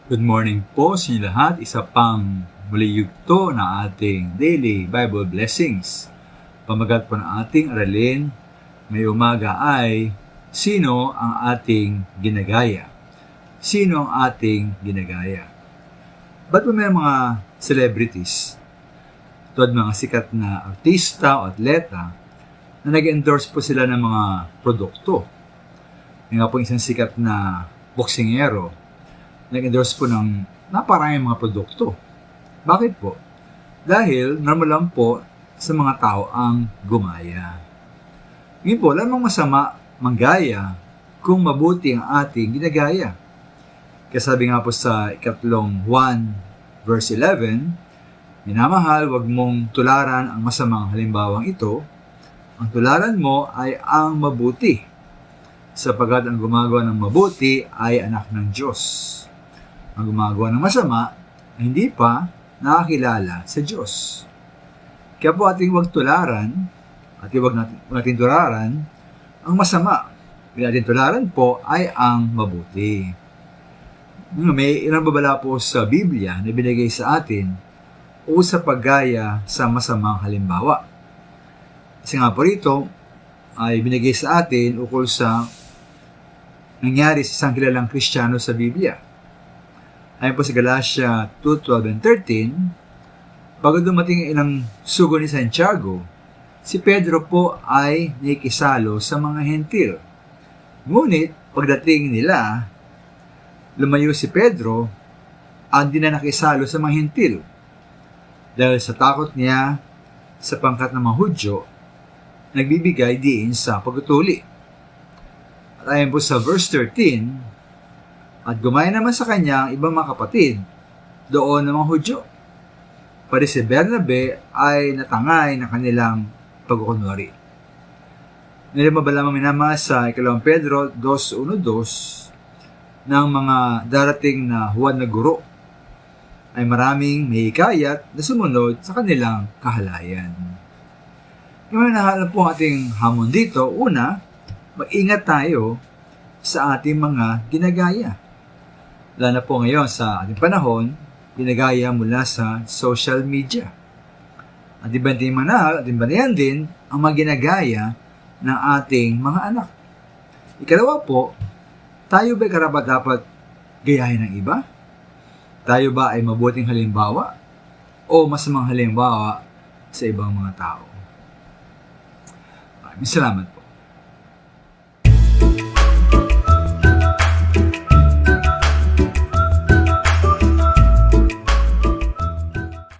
Good morning po sa inyo lahat. Isa pang muli yugto na ating daily Bible blessings. Pamagat po ng ating aralin may umaga ay, sino ang ating ginagaya? Sino ang ating ginagaya? Ba't po may mga celebrities, tulad mga sikat na artista o atleta, na nag-endorse po sila ng mga produkto? May nga po isang sikat na boksingero, nag-endorse po ng naparaming mga produkto. Bakit po? Dahil normal lang po sa mga tao ang gumaya. Ngayon po, lamang masama manggaya kung mabuti ang ating ginagaya. Kasabi nga po sa ikatlong 1 verse 11, minamahal, wag mong tularan ang masamang halimbawang ito. Ang tularan mo ay ang mabuti, sapagkat ang gumagawa ng mabuti ay anak ng Diyos. Ang gumagawa ng masama ay hindi pa nakakilala sa Diyos. Kaya po ating huwag tularan at huwag natin tularan ang masama. Yung ating tularan po ay ang mabuti. May ilang babala po sa Biblia na binigay sa atin o sa paggaya sa masamang halimbawa. Kasi nga po rito ay binigay sa atin ukol sa nangyari sa isang kilalang Kristiyano sa Biblia. Ayon po sa Galatia 2:12 and 13, bago dumating ang ilang sugo ni Santiago, si Pedro po ay nakikisalo sa mga hentil. Ngunit, pagdating nila, lumayo si Pedro at di na nakisalo sa mga hentil. Dahil sa takot niya sa pangkat ng mga Hudyo, nagbibigay diin sa pagtutuli. At ayon po sa verse 13, at gumaya naman sa kanya ang ibang mga kapatid doon ng mga Hudyo. Pati si Bernabe ay natangay ng kanilang pagkukunwari. Nilima ba lamang minama sa ikalawang Pedro 2:1-2 ng mga darating na huwad na guro ay maraming may hikayat na sumunod sa kanilang kahalayan. Yung nahalap po ang ating hamon dito, una, mag-ingat tayo sa ating mga ginagaya. Lalo na po ngayon sa ating panahon, ginagaya mula sa social media. At iba din manahal at iba din ang mga ginagaya ng ating mga anak. Ikalawa po, tayo ba'y karapat-dapat gayahin ng iba? Tayo ba ay mabuting halimbawa o masamang halimbawa sa ibang mga tao? Maraming salamat.